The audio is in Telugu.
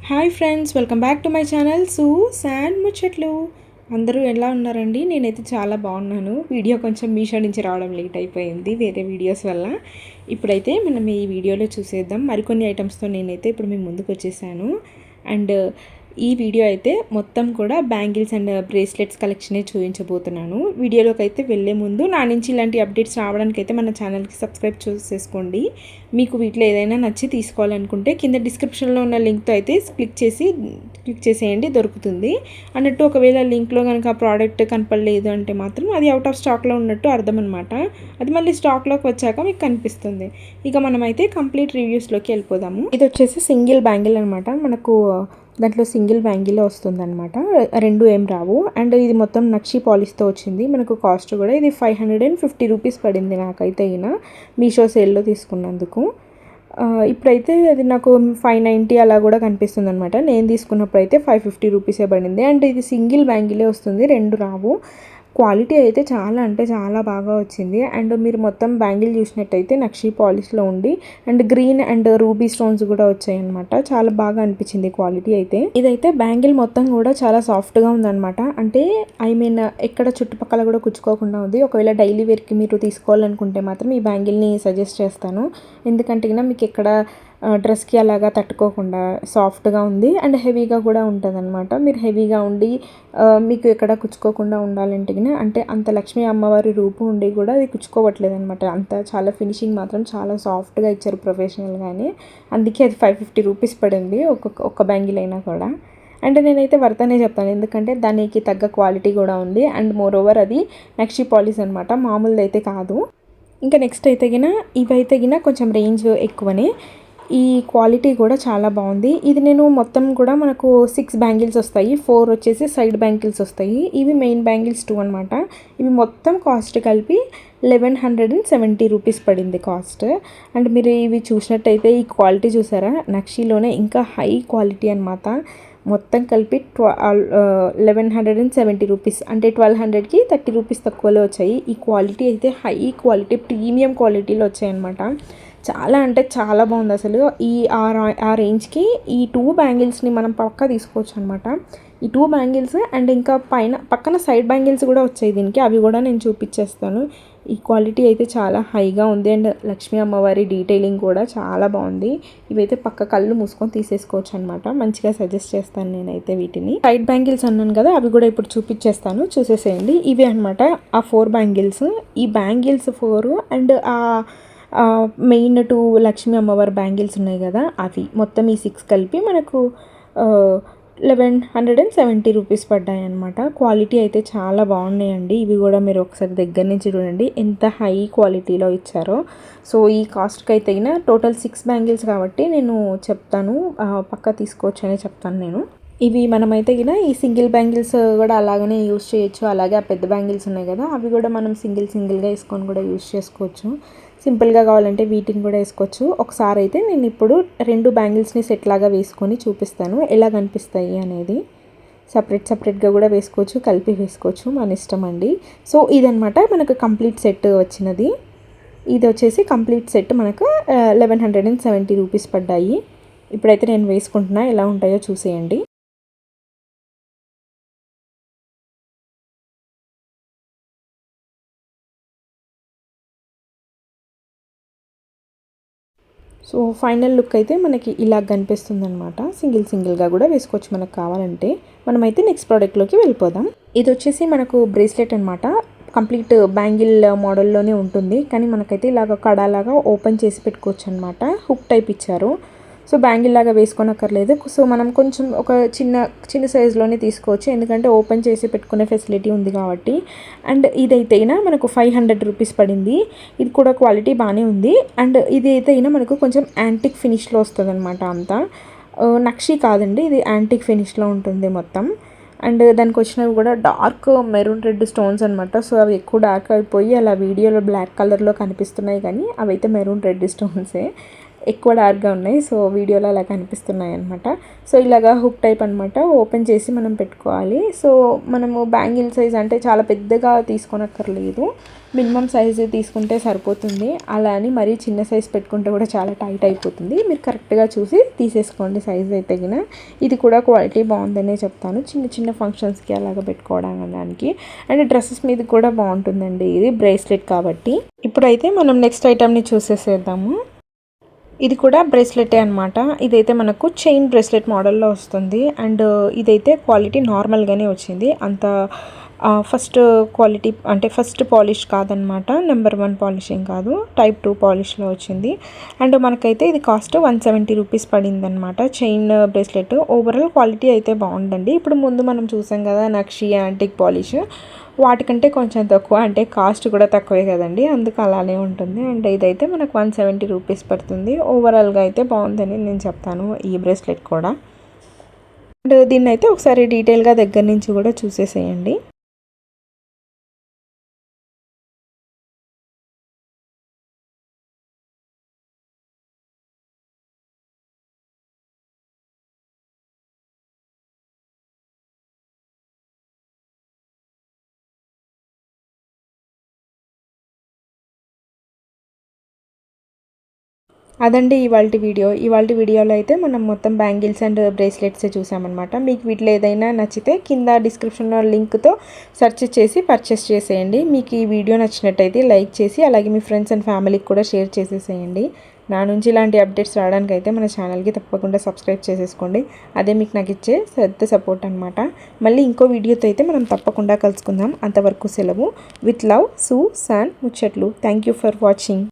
Hi friends, welcome back to my channel సూస్ అండ్ ముచ్చట్లు. అందరూ ఎలా ఉన్నారండి? నేనైతే చాలా బాగున్నాను. వీడియో కొంచెం మీషో నుంచి రావడం లేట్ అయిపోయింది వేరే వీడియోస్ వల్ల. ఇప్పుడైతే మనం ఈ వీడియోలో చూసేద్దాం. మరికొన్ని ఐటమ్స్తో నేనైతే ఇప్పుడు మీ ముందుకు వచ్చేసాను. అండ్ ఈ వీడియో అయితే మొత్తం కూడా బ్యాంగిల్స్ అండ్ బ్రేస్లెట్స్ కలెక్షనే చూపించబోతున్నాను. వీడియోలోకి అయితే వెళ్ళే ముందు నా నుంచి ఇలాంటి అప్డేట్స్ రావడానికి అయితే మన ఛానల్కి సబ్స్క్రైబ్ చేసుకోండి. మీకు వీటిలో ఏదైనా నచ్చి తీసుకోవాలనుకుంటే కింద డిస్క్రిప్షన్లో ఉన్న లింక్తో అయితే క్లిక్ చేసేయండి, దొరుకుతుంది అన్నట్టు. ఒకవేళ లింక్లో కనుక ఆ ప్రోడక్ట్ కనపడలేదు అంటే మాత్రం అది అవుట్ ఆఫ్ స్టాక్లో ఉన్నట్టు అర్థం అనమాట. అది మళ్ళీ స్టాక్లోకి వచ్చాక మీకు కనిపిస్తుంది. ఇక మనమైతే కంప్లీట్ రివ్యూస్లోకి వెళ్ళిపోదాము. ఇది వచ్చేసి సింగిల్ బ్యాంగిల్ అనమాట. మనకు దాంట్లో సింగిల్ బ్యాంగిల్ వస్తుందన్నమాట, రెండు ఏం రావు. అండ్ ఇది మొత్తం నక్షి పాలిష్తో వచ్చింది. మనకు కాస్ట్ కూడా ఇది 550 రూపీస్ పడింది నాకైతే ఈయన మీషో సేల్లో తీసుకున్నందుకు. ఇప్పుడైతే అది నాకు 590 అలా కూడా కనిపిస్తుంది అనమాట. నేను తీసుకున్నప్పుడు అయితే 550 రూపీసే పడింది. అండ్ ఇది సింగిల్ బ్యాంగిలే వస్తుంది, రెండు రావు. క్వాలిటీ అయితే చాలా అంటే చాలా బాగా వచ్చింది. అండ్ మీరు మొత్తం బ్యాంగిల్ చూసినట్టయితే నక్షి పాలిష్లో ఉండి and green and ruby stones కూడా వచ్చాయి అనమాట. చాలా బాగా అనిపించింది క్వాలిటీ అయితే. ఇదైతే బ్యాంగిల్ మొత్తం కూడా చాలా సాఫ్ట్గా ఉందన్నమాట. అంటే ఎక్కడ చుట్టుపక్కల కూడా కుచ్చుకోకుండా ఉంది. ఒకవేళ డైలీ వేర్కి మీరు తీసుకోవాలనుకుంటే మాత్రం ఈ బ్యాంగిల్ని సజెస్ట్ చేస్తాను. ఎందుకంటే మీకు ఎక్కడ డ్రెస్కి అలాగా తట్టుకోకుండా సాఫ్ట్గా ఉంది అండ్ హెవీగా కూడా ఉంటుంది అనమాట. మీరు హెవీగా ఉండి మీకు ఎక్కడ కుచ్చుకోకుండా ఉండాలంటే అంటే అంత లక్ష్మీ అమ్మవారి రూపు ఉండి కూడా అది కుచ్చుకోవట్లేదు అనమాట. అంత చాలా ఫినిషింగ్ మాత్రం చాలా సాఫ్ట్గా ఇచ్చారు ప్రొఫెషనల్గానే. అందుకే అది 550 రూపీస్ పడింది ఒక్క బ్యాంగిల్ అయినా కూడా. అండ్ నేనైతే వర్తనే చెప్తాను, ఎందుకంటే దానికి తగ్గ క్వాలిటీ కూడా ఉంది. అండ్ మోర్ ఓవర్ అది నక్షి పాలిష్ అనమాట, మామూలుది అయితే కాదు. ఇంకా నెక్స్ట్ అయితే ఇవైతే కొంచెం రేంజ్ ఎక్కువనే. ఈ క్వాలిటీ కూడా చాలా బాగుంది. ఇది నేను మొత్తం కూడా మనకు 6 బ్యాంగిల్స్ వస్తాయి, 4 వచ్చేసి సైడ్ బ్యాంగిల్స్ వస్తాయి. ఇవి మెయిన్ బ్యాంగిల్స్ 2 అనమాట. ఇవి మొత్తం కాస్ట్ కలిపి 1170 రూపీస్ పడింది కాస్ట్. అండ్ మీరు ఇవి చూసినట్టయితే ఈ క్వాలిటీ చూసారా, నక్షిలోనే ఇంకా హై క్వాలిటీ అనమాట. మొత్తం కలిపి 1170 రూపీస్, అంటే 1200కి 30 రూపీస్ తక్కువలో వచ్చాయి. ఈ క్వాలిటీ అయితే హై క్వాలిటీ ప్రీమియం క్వాలిటీలో వచ్చాయన్నమాట. చాలా అంటే చాలా బాగుంది అసలు. ఆ రేంజ్కి ఈ 2 బ్యాంగిల్స్ని మనం పక్కా తీసుకోవచ్చు అనమాట. ఈ 2 బ్యాంగిల్స్ అండ్ ఇంకా పక్కన సైడ్ బ్యాంగిల్స్ కూడా వచ్చాయి దీనికి, అవి కూడా నేను చూపించేస్తాను. ఈ క్వాలిటీ అయితే చాలా హైగా ఉంది. అండ్ లక్ష్మీ అమ్మవారి డీటెయిలింగ్ కూడా చాలా బాగుంది. ఇవైతే పక్క కళ్ళు మూసుకొని తీసేసుకోవచ్చు అనమాట. మంచిగా సజెస్ట్ చేస్తాను నేనైతే వీటిని. సైడ్ బ్యాంగిల్స్ అన్నాను కదా, అవి కూడా ఇప్పుడు చూపించేస్తాను, చూసేసేయండి. ఇవే అనమాట ఆ 4 బ్యాంగిల్స్. ఈ బ్యాంగిల్స్ 4 అండ్ మెయిన్ 2 లక్ష్మీ అమ్మవారి బ్యాంగిల్స్ ఉన్నాయి కదా, అవి మొత్తం ఈ 6 కలిపి మనకు 1170 రూపీస్ పడ్డాయి అనమాట. క్వాలిటీ అయితే చాలా బాగున్నాయండి. ఇవి కూడా మీరు ఒకసారి దగ్గర నుంచి చూడండి ఎంత హై క్వాలిటీలో ఇచ్చారో. సో ఈ కాస్ట్కి అయితే టోటల్ 6 బ్యాంగిల్స్ కాబట్టి నేను చెప్తాను, పక్కా తీసుకోవచ్చు అనే చెప్తాను నేను. ఇవి మనమైతే ఈ సింగిల్ బ్యాంగిల్స్ కూడా అలాగనే యూస్ చేయొచ్చు. అలాగే ఆ పెద్ద బ్యాంగిల్స్ ఉన్నాయి కదా, అవి కూడా మనం సింగిల్గా వేసుకొని కూడా యూస్ చేసుకోవచ్చు. సింపుల్గా కావాలంటే వీటిని కూడా వేసుకోవచ్చు. ఒకసారి అయితే నేను ఇప్పుడు 2 బ్యాంగిల్స్ని సెట్ లాగా వేసుకొని చూపిస్తాను ఎలా కనిపిస్తాయి అనేది. సపరేట్గా కూడా వేసుకోవచ్చు, కలిపి వేసుకోవచ్చు, మన ఇష్టం అండి. సో ఇదనమాట మనకు కంప్లీట్ సెట్ వచ్చినది. ఇది వచ్చేసి కంప్లీట్ సెట్ మనకు 1170 రూపీస్ పడ్డాయి. ఇప్పుడైతే నేను వేసుకుంటున్నా, ఎలా ఉంటాయో చూసేయండి. సో ఫైనల్ లుక్ అయితే మనకి ఇలా కనిపిస్తుంది అనమాట. సింగిల్గా కూడా వేసుకోవచ్చు మనకు కావాలంటే. మనమైతే నెక్స్ట్ ప్రోడక్ట్లోకి వెళ్ళిపోదాం. ఇది వచ్చేసి మనకు బ్రేస్లెట్ అనమాట. కంప్లీట్ బ్యాంగిల్ మోడల్లోనే ఉంటుంది, కానీ మనకైతే ఇలాగ కడాలాగా ఓపెన్ చేసి పెట్టుకోవచ్చు అనమాట. హుక్ టైప్ ఇచ్చారు. సో బ్యాంగిల్ లాగా వేసుకోనక్కర్లేదు. సో మనం కొంచెం ఒక చిన్న సైజులోనే తీసుకోవచ్చు, ఎందుకంటే ఓపెన్ చేసి పెట్టుకునే ఫెసిలిటీ ఉంది కాబట్టి. అండ్ ఇదైతే మనకు 500 రూపీస్ పడింది. ఇది కూడా క్వాలిటీ బాగానే ఉంది. అండ్ ఇది అయితే మనకు కొంచెం యాంటిక్ ఫినిష్లో వస్తుంది అనమాట. అంతా నక్షి కాదండి, ఇది యాంటిక్ ఫినిష్లో ఉంటుంది మొత్తం. అండ్ దానికి వచ్చినవి కూడా డార్క్ మెరూన్ రెడ్ స్టోన్స్ అనమాట. సో అవి ఎక్కువ డార్క్ అయిపోయి అలా వీడియోలో బ్లాక్ కలర్లో కనిపిస్తున్నాయి, కానీ అవైతే మెరూన్ రెడ్ స్టోన్సే. ఎక్కువ డార్క్గా ఉన్నాయి. సో వీడియోలో అలా కనిపిస్తున్నాయి అనమాట. సో ఇలాగా హుక్ టైప్ అనమాట, ఓపెన్ చేసి మనం పెట్టుకోవాలి. సో మనము బ్యాంగిల్ సైజ్ అంటే చాలా పెద్దగా తీసుకోనక్కర్లేదు, మినిమం సైజు తీసుకుంటే సరిపోతుంది. అలా అని మరీ చిన్న సైజ్ పెట్టుకుంటే కూడా చాలా టైట్ అయిపోతుంది. మీరు కరెక్ట్గా చూసి తీసేసుకోండి సైజ్ అయితే గిన. ఇది కూడా క్వాలిటీ బాగుందనే చెప్తాను, చిన్న చిన్న ఫంక్షన్స్కి అలాగ పెట్టుకోవడానికి. అండ్ డ్రెస్సెస్ మీద కూడా బాగుంటుందండి, ఇది బ్రేస్లెట్ కాబట్టి. ఇప్పుడైతే మనం నెక్స్ట్ ఐటమ్ని చూసేసేద్దాము. ఇది కూడా బ్రేస్లెటే అనమాట. ఇదైతే మనకు చైన్ బ్రేస్లెట్ మోడల్లో వస్తుంది. అండ్ ఇదైతే క్వాలిటీ నార్మల్గానే వచ్చింది, అంత ఫస్ట్ క్వాలిటీ అంటే ఫస్ట్ పాలిష్ కాదనమాట, నెంబర్ 1 పాలిషింగ్ కాదు, టైప్ 2 పాలిష్లో వచ్చింది. అండ్ మనకైతే ఇది కాస్ట్ 170 రూపీస్ పడింది అనమాట, చైన్ బ్రేస్లెట్. ఓవరాల్ క్వాలిటీ అయితే బాగుందండి. ఇప్పుడు ముందు మనం చూసాం కదా నక్షి యాంటిక్ పాలిష్, వాటికంటే కొంచెం తక్కువ, అంటే కాస్ట్ కూడా తక్కువే కదండి, అందుకు అలానే ఉంటుంది. అండ్ ఇదైతే మనకు 170 రూపీస్ పడుతుంది. ఓవరాల్గా అయితే బాగుందని నేను చెప్తాను ఈ బ్రేస్లెట్ కూడా. అండ్ దీన్ని అయితే ఒకసారి డీటెయిల్గా దగ్గర నుంచి కూడా చూసేసేయండి. అదండి ఇవాళ వీడియోలో అయితే మనం మొత్తం బ్యాంగిల్స్ అండ్ బ్రేస్లెట్స్ చూసామన్నమాట. మీకు వీటిలో ఏదైనా నచ్చితే కింద డిస్క్రిప్షన్లో లింక్తో సెర్చ్ చేసి పర్చేస్ చేసేయండి. మీకు ఈ వీడియో నచ్చినట్టయితే లైక్ చేసి అలాగే మీ ఫ్రెండ్స్ అండ్ ఫ్యామిలీకి కూడా షేర్ చేసేసేయండి. నా నుంచి ఇలాంటి అప్డేట్స్ రావడానికి అయితే మన ఛానల్కి తప్పకుండా సబ్స్క్రైబ్ చేసేసుకోండి, అదే మీకు నాకు ఇచ్చే పెద్ద సపోర్ట్ అనమాట. మళ్ళీ ఇంకో వీడియోతో అయితే మనం తప్పకుండా కలుసుకుందాం. అంతవరకు సెలవు. విత్ లవ్, సూ శాన్ ముచ్చట్లు. Thank you for watching.